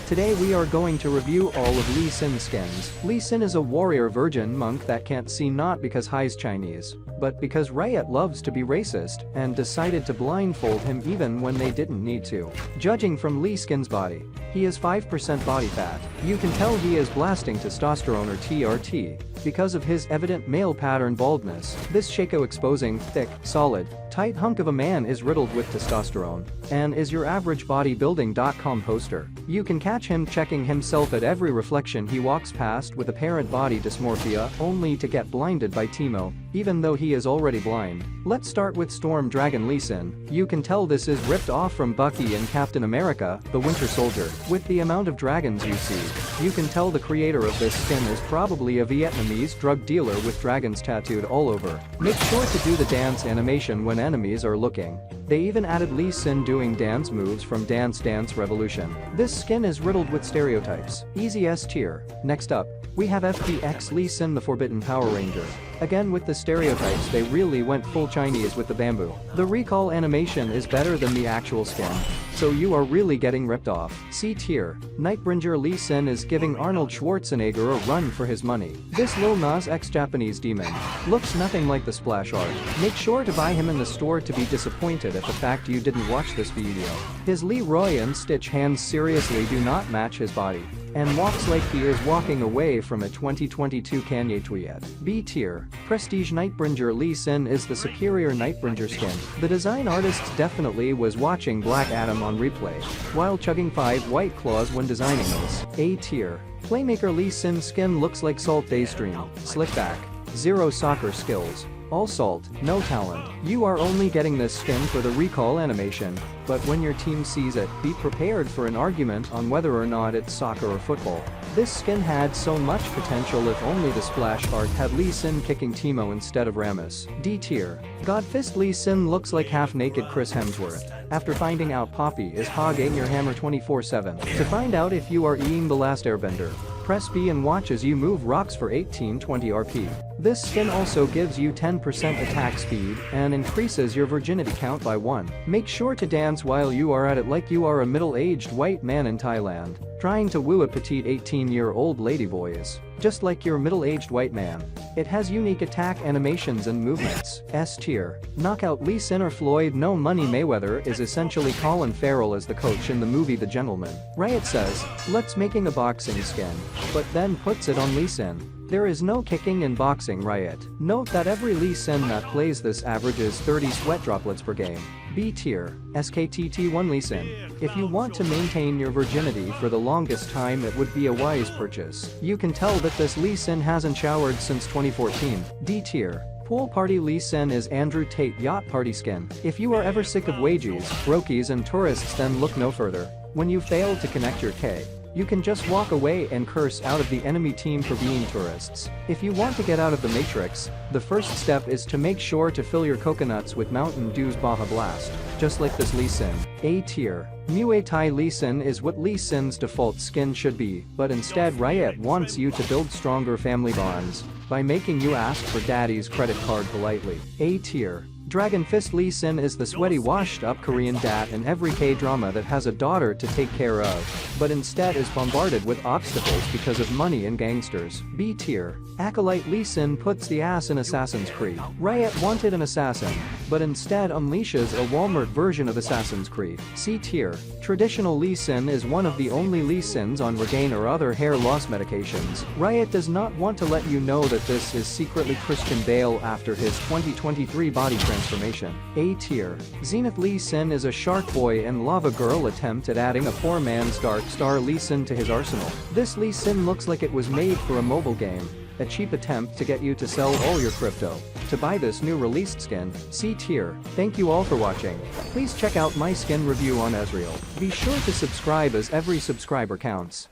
Today we are going to review all of Lee Sin skins. Lee Sin is a warrior virgin monk that can't see not because he's Chinese, but because Riot loves to be racist and decided to blindfold him even when they didn't need to. Judging from Lee Skin's body, he is 5% body fat. You can tell he is blasting testosterone or TRT because of his evident male pattern baldness. This Shaco exposing, thick, solid, tight hunk of a man is riddled with testosterone and is your average bodybuilding.com poster. You can catch him checking himself at every reflection he walks past with apparent body dysmorphia only to get blinded by Teemo, even though he is already blind. Let's start with Storm Dragon Lee Sin. You can tell this is ripped off from Bucky in Captain America, the Winter Soldier. With the amount of dragons you see, you can tell the creator of this skin is probably a Vietnamese drug dealer with dragons tattooed all over. Make sure to do the dance animation when enemies are looking. They even added Lee Sin doing dance moves from Dance Dance Revolution. This skin is riddled with stereotypes. Easy S tier. Next up, we have FBX Lee Sin the Forbidden Power Ranger. Again with the stereotypes they really went full Chinese with the bamboo. The recall animation is better than the actual skin, so you are really getting ripped off. C tier. Nightbringer Lee Sin is giving Arnold Schwarzenegger a run for his money. This Lil Nas X Japanese demon looks nothing like the splash art. Make sure to buy him in the store to be disappointed at the fact you didn't watch this video. His Leroy and Stitch hands seriously do not match his body, and walks like he is walking away from a 2022 Kanye tweet. B tier. Prestige Nightbringer Lee Sin is the superior Nightbringer skin. The design artist definitely was watching Black Adam on replay while chugging 5 White Claws when designing this. A tier. Playmaker Lee Sin skin looks like Salt Daystream. Slick back. Zero soccer skills. All salt, no talent. You are only getting this skin for the recall animation, but when your team sees it, be prepared for an argument on whether or not it's soccer or football. This skin had so much potential if only the splash art had Lee Sin kicking Teemo instead of Rammus. D tier. Godfist Lee Sin looks like half-naked Chris Hemsworth after finding out Poppy is hogging your hammer 24/7. To find out if you are eating The Last Airbender, press B and watch as you move rocks for 1820 RP. This skin also gives you 10% attack speed and increases your virginity count by 1. Make sure to dance while you are at it like you are a middle-aged white man in Thailand, trying to woo a petite 18-year-old ladyboys, just like your middle-aged white man. It has unique attack animations and movements. S tier. Knockout Lee Sin or Floyd No Money Mayweather is essentially Colin Farrell as the coach in the movie The Gentleman. Riot says, let's making a boxing skin, but then puts it on Lee Sin. There is no kicking in boxing, Riot. Note that every Lee Sin that plays this averages 30 sweat droplets per game. B tier. SKTT1 Lee Sin. If you want to maintain your virginity for the longest time, it would be a wise purchase. You can tell that this Lee Sin hasn't showered since 2014. D tier. Pool Party Lee Sin is Andrew Tate Yacht Party skin. If you are ever sick of wages, brokies and tourists, then look no further. When you fail to connect your K, you can just walk away and curse out of the enemy team for being tourists. If you want to get out of the Matrix, the first step is to make sure to fill your coconuts with Mountain Dew's Baja Blast, just like this Lee Sin. A tier. Muay Thai Lee Sin is what Lee Sin's default skin should be, but instead Riot wants you to build stronger family bonds by making you ask for daddy's credit card politely. A tier. Dragon Fist Lee Sin is the sweaty washed-up Korean dad in every K-drama that has a daughter to take care of, but instead is bombarded with obstacles because of money and gangsters. B tier. Acolyte Lee Sin puts the ass in Assassin's Creed. Riot wanted an assassin, but instead unleashes a Walmart version of Assassin's Creed. C tier. Traditional Lee Sin is one of the only Lee Sins on Regain or other hair loss medications. Riot does not want to let you know that this is secretly Christian Bale after his 2023 body transformation. A tier. Zenith Lee Sin is a Shark Boy and Lava Girl attempt at adding a poor man's Dark Star Lee Sin to his arsenal. This Lee Sin looks like it was made for a mobile game, a cheap attempt to get you to sell all your crypto to buy this new released skin. C tier. Thank you all for watching. Please check out my skin review on Ezreal. Be sure to subscribe as every subscriber counts.